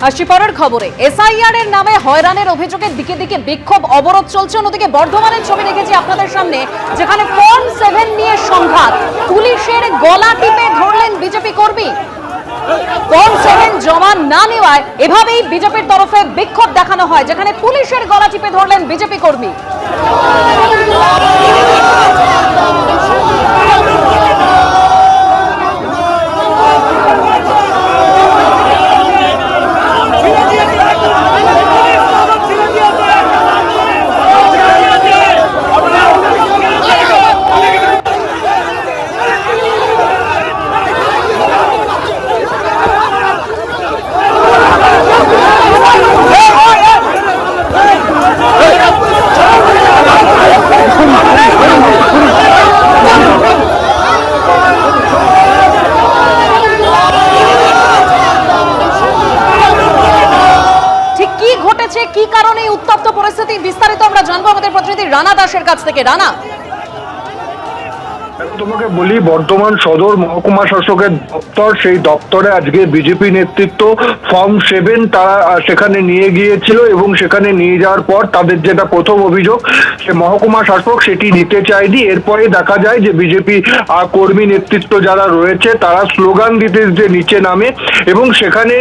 আসছি পরের খবরে এসআইআর এর নামে হয়রানির অভিযোগের দিকে দিকে বিক্ষোভ অবরোধ চলছে। অন্যদিকে বর্ধমানের ছবি দেখেছি আপনাদের সামনে, যেখানে ফর্ম 7 নিয়ে সংঘাত, পুলিশের গলা টিপে ধরলেন বিজেপি কর্মী। ফর্ম 7 জমা না নেওয়ায় এভাবেই বিজেপির তরফে বিক্ষোভ দেখানো হয়, যেখানে পুলিশের গলা টিপে ধরলেন বিজেপি কর্মী। কি কারণে উত্তপ্ত পরিস্থিতি, বিস্তারিত আমরা জানবো আমাদের প্রতিনিধি রানা দাসের কাছ থেকে। রানা, তোমাকে বলি, বর্ধমান সদর মহকুমা শাসকের দপ্তর, সেই দপ্তরে আজকে বিজেপি নেতৃত্ব ফর্ম 7 তারা সেখানে নিয়ে গিয়েছিল এবং সেখানে নিয়ে যাওয়ার পর তাদের যেটা প্রথম অভিযোগ, সে মহকুমা শাসক সেটি নিতে চায়নি। এরপরে দেখা যায় যে বিজেপি কর্মী নেতৃত্ব যারা রয়েছে তারা স্লোগান দিতে যে নিচে নামে এবং সেখানে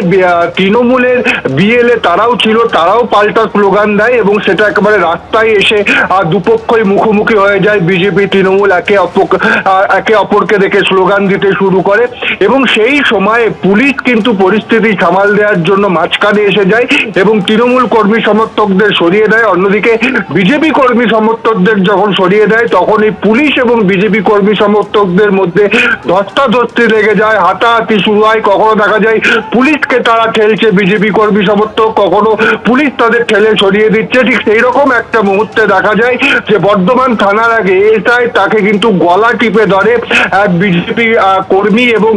তৃণমূলের বিএলএ তারাও ছিল, তারাও পাল্টা স্লোগান দেয় এবং সেটা একেবারে রাস্তায় এসে দুপক্ষই মুখোমুখি হয়ে যায়। বিজেপি তৃণমূল একে অপরকে দেখে স্লোগান দিতে শুরু করে এবং সেই সময়ে পুলিশ কিন্তু পরিস্থিতি সামাল দেওয়ার জন্য মাঝখানে এসে যায় এবং তৃণমূল কর্মী সমর্থকদের সরিয়ে দেয়। অন্যদিকে বিজেপি কর্মী সমর্থকদের যখন সরিয়ে দেয় তখন এই পুলিশ এবং বিজেপি কর্মী সমর্থকদের মধ্যে ধস্তাধস্তি লেগে যায়, হাতাহাতি শুরু হয়। কখনো দেখা যায় পুলিশকে তারা ঠেলছে বিজেপি কর্মী সমর্থক, কখনো পুলিশ তাদের ঠেলে সরিয়ে দিচ্ছে। ঠিক সেই রকম একটা মুহূর্তে দেখা যায় যে বর্ধমান থানার আগে এসআই তাকে কিন্তু গলা টিপে ধরে এক বিজেপি কর্মী এবং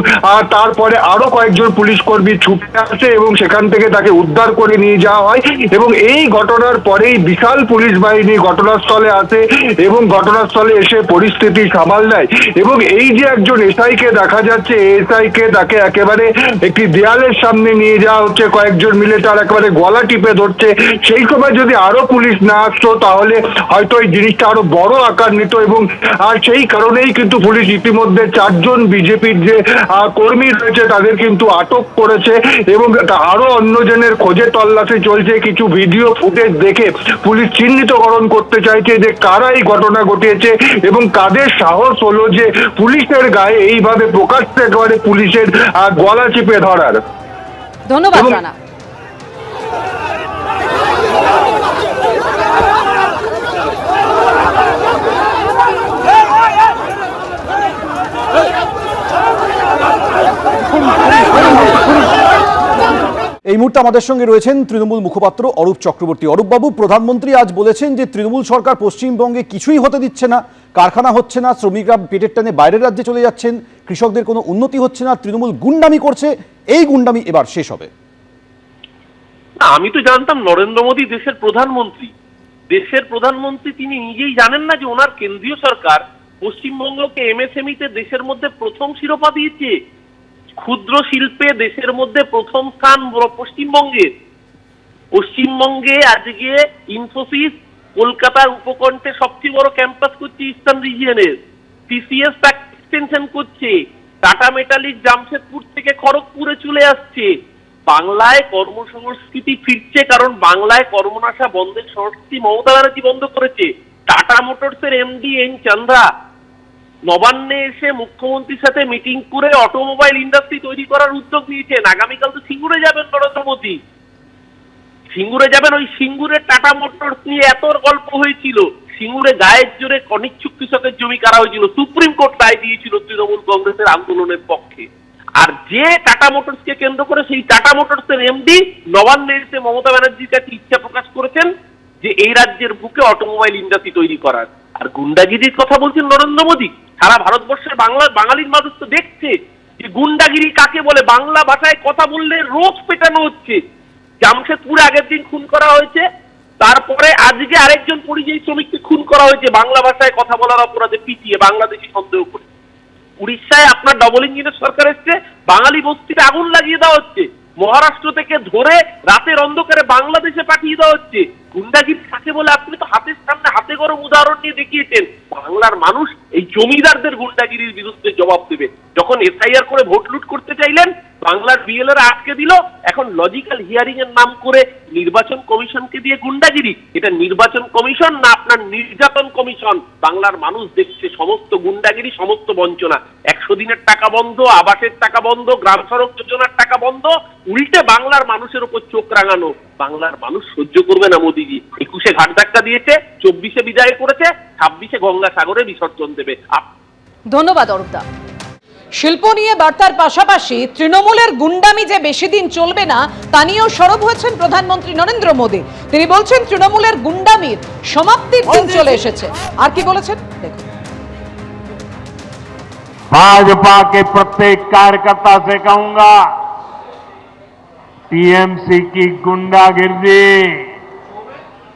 তারপরে আরো কয়েকজন পুলিশ কর্মী ছুটে আসে এবং সেখান থেকে তাকে উদ্ধার করে নিয়ে যাওয়া হয় এবং এই ঘটনার পরেই বিশাল পুলিশ বাহিনী ঘটনাস্থলে আসে এবং ঘটনাস্থলে এসে পরিস্থিতি সামাল দেয় এবং এই যে একজন এসআইকে দেখা যাচ্ছে, এসআইকে তাকে একেবারে একটি দেয়ালের সামনে নিয়ে যাওয়া হচ্ছে, কয়েকজন মিলে তার একেবারে গলা টিপে ধরছে। সেই সময় যদি আরো পুলিশ না আসতো তাহলে হয়তো এই জিনিসটা আরো বড় আকার নিত এবং সেই কারণেই কিন্তু পুলিশ ইতিমধ্যে 4 জন বিজেপির যে কর্মী রয়েছে তাদের কিন্তু আটক করেছে এবং আরো অন্যজনের খোঁজে তল্লাশি চলছে। কিছু ভিডিও ফুটেজ দেখে পুলিশ চিহ্নিতকরণ করতে চাইছে যে কারা এই ঘটনা ঘটিয়েছে এবং কাদের সাহস হলো যে পুলিশের গায়ে এইভাবে প্রকাশ্যে একেবারে পুলিশের গলা চিপে ধরার। ধন্যবাদ রানা। এই মুহূর্তে আমাদের সঙ্গে রয়েছেন তৃণমূল মুখপাত্র অরূপ চক্রবর্তী। অরূপবাবু, প্রধানমন্ত্রী আজ বলেছেন যে তৃণমূল সরকার পশ্চিমবঙ্গে কিছুই হতে দিচ্ছে না, কারখানা হচ্ছে না, শ্রমিকরা পেটের টানে বাইরের রাজ্যে চলে যাচ্ছেন, কৃষকদের কোনো উন্নতি হচ্ছে না, তৃণমূল গুন্ডামি করছে, এই গুন্ডামি এবার শেষ হবে। আমি তো জানতাম নরেন্দ্র মোদী দেশের প্রধানমন্ত্রী, তিনি নিজেই জানেন না যে ওনার কেন্দ্রীয় সরকার পশ্চিমবঙ্গকে এমএসএমইতে দেশের মধ্যে প্রথম শিরোপা দিয়েছে। ক্ষুদ্র শিল্পে দেশের মধ্যে প্রথম স্থান পশ্চিমবঙ্গে আজকে ইনফোসিস কলকাতার উপকণ্ঠে সবচেয়ে বড় ক্যাম্পাস করছে ইস্টার্ন রিজিয়নের, টিসিএস এক্সটেনশন করছে, টাটা মেটালিক জামশেদপুর থেকে খড়গপুরে চলে আসছে। বাংলায় কর্মসংস্কৃতি ফিরছে, কারণ বাংলায় কর্মনাশা বন্ধের সংস্কৃতি মমতা ব্যানার্জি বন্ধ করেছে। টাটা মোটরসের এমডি এন চন্দ্রা নবান্নে এসে মুখ্যমন্ত্রীর সাথে মিটিং করে অটোমোবাইল ইন্ডাস্ট্রি তৈরি করার উদ্যোগ নিয়েছেন। আগামীকাল তো সিঙ্গুরে যাবেন নরেন্দ্র মোদী, সিঙ্গুরে যাবেন। ওই সিঙ্গুরের টাটা মোটরস নিয়ে এত গল্প হয়েছিল, সিঙ্গুরে গায়ের জোরে অনিচ্ছুক কৃষকের জমি কারা হয়েছিল, সুপ্রিম কোর্ট রায় দিয়েছিল তৃণমূল কংগ্রেসের আন্দোলনের পক্ষে। আর যে টাটা মোটরসকে কেন্দ্র করে সেই টাটা মোটরসের এমডি নবান্নে এসে মমতা ব্যানার্জির কাছে ইচ্ছা প্রকাশ করেছেন যে এই রাজ্যের বুকে অটোমোবাইল ইন্ডাস্ট্রি তৈরি করার। আর গুন্ডাগিরির কথা বলছেন নরেন্দ্র মোদী। সারা ভারতবর্ষের বাঙালির মানুষ তো দেখছে যে গুন্ডাগিরি কাকে বলে। বাংলা ভাষায় কথা বললে রোজ পেটানো হচ্ছে। জামশেদপুরে আগের দিন খুন করা হয়েছে, তারপরে আজকে আরেকজন পরিযায়ী শ্রমিককে খুন করা হয়েছে বাংলা ভাষায় কথা বলার অপরাধে পিটিয়ে, বাংলাদেশি সন্দেহ করে। উড়িষ্যায় আপনার ডবল ইঞ্জিনের সরকার এসছে, বাঙালি বস্তিতে আগুন লাগিয়ে দেওয়া হচ্ছে। মহারাষ্ট্র থেকে ধরে রাতের অন্ধকারে বাংলাদেশে পাঠিয়ে দেওয়া হচ্ছে। গুন্ডাগিরি কাকে বলে আপনি তো হাতের সামনে হাতে গরম উদাহরণ নিয়ে দেখিয়েছেন। বাংলার মানুষ এই জমিদারদের গুন্ডাগিরির বিরুদ্ধে জবাব দেবে। যখন এসআইআর করে ভোট লুট করতে চাইলেন, বাংলার বিএলএরা আটকে দিল। এখন লজিক্যাল হিয়ারিং এর নাম করে নির্বাচন কমিশনকে দিয়ে গুন্ডাগিরি। এটা নির্বাচন কমিশন না আপনার নির্যাতন কমিশন? বাংলার মানুষ দেখছে সমস্ত গুন্ডাগিরি, সমস্ত বঞ্চনা। 100 দিনের টাকা বন্ধ, আবাসের টাকা বন্ধ, গ্রাম সড়ক যোজনার টাকা বন্ধ, উল্টে বাংলার মানুষের উপর চোখ রাঙানো। বাংলার মানুষ সহ্য করবে না মোদিজি। 21-এ ঘাট ধাক্কা দিয়েছে, 24-এ বিদায় করেছে, 26-এ গঙ্গাসাগরে বিসর্জন দেবে। ধন্যবাদ অরূপদা। শিল্প নিয়ে বার্তার পাশাপাশি তৃণমূলের গুন্ডামি যে বেশি দিন চলবে না তা নিয়েও সরব হয়েছেন প্রধানমন্ত্রী নরেন্দ্র মোদী। তিনি বলছেন তৃণমূলের গুন্ডামির সমাপ্তির দিন চলে এসেছে। আর কি বলেছেন দেখুন। भाजपा के प्रत्येक कार्यकर्ता से कहूंगा, टीएमसी की गुंडागिर्दी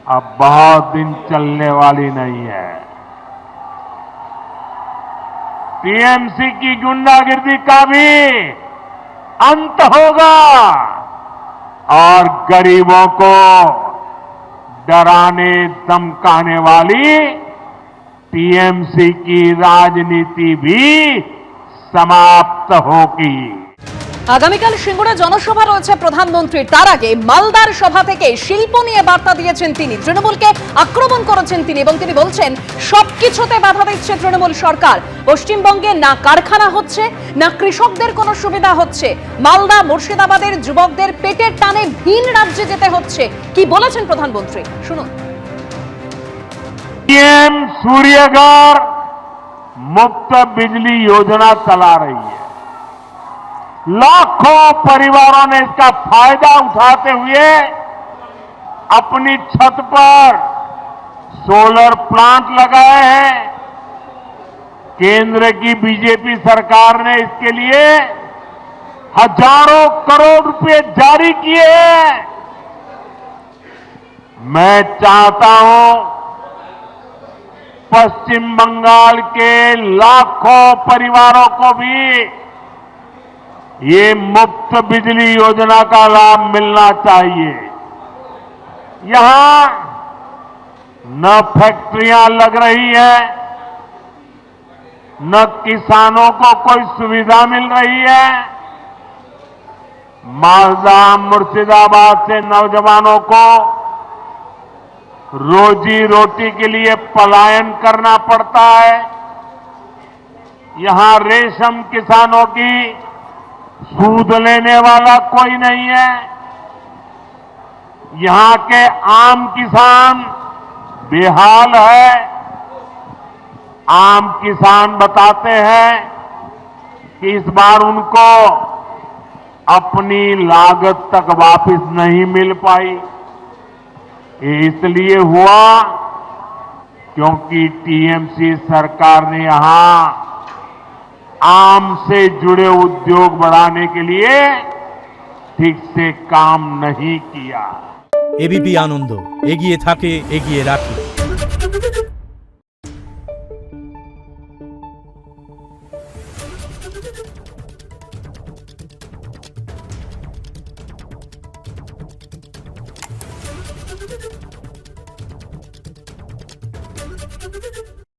अब बहुत दिन चलने वाली नहीं है। टीएमसी की गुंडागिर्दी का भी अंत होगा और गरीबों को डराने धमकाने वाली टीएमसी की राजनीति भी समाप्त होगी। আগামীকাল সিঙ্গুরে জনসভা রয়েছে প্রধানমন্ত্রীর। তার আগে মালদার সভা থেকে শিল্প নিয়ে বার্তা দিয়েছেন তিনি। তৃণমূলকে আক্রমণ করেছেন তিনি এবং তিনি বলছেন সবকিছুতে বাধা দিচ্ছে তৃণমূল সরকার। পশ্চিমবঙ্গে না কারখানা হচ্ছে, না কৃষকদের কোনো সুবিধা হচ্ছে। মালদা মুর্শিদাবাদের যুবকদের পেটের টানে ভিন রাজ্যে যেতে হচ্ছে। কি বলেছেন প্রধানমন্ত্রী শুনুন। पीएम सूर्यघर मुफ्त बिजली योजना चला रही है। लाखों परिवारों ने इसका फायदा उठाते हुए अपनी छत पर सोलर प्लांट लगाए हैं। केंद्र की बीजेपी सरकार ने इसके लिए हजारों करोड़ रुपए जारी किए हैं। मैं चाहता हूं पश्चिम बंगाल के लाखों परिवारों को भी ये मुफ्त बिजली योजना का लाभ मिलना चाहिए। यहां न फैक्ट्रियां लग रही है, न किसानों को कोई सुविधा मिल रही है। मालदा मुर्शिदाबाद से नौजवानों को रोजी रोटी के लिए पलायन करना पड़ता है। यहां रेशम किसानों की सूद लेने वाला कोई नहीं है। यहां के आम किसान बेहाल है। आम किसान बताते हैं कि इस बार उनको अपनी लागत तक वापस नहीं मिल पाई। ये इसलिए हुआ क्योंकि टीएमसी सरकार ने यहां आम से जुड़े उद्योग बढ़ाने के लिए ठीक से काम नहीं किया। एबीपी आनंद एगिए थाके एगिए राखे। Thank you.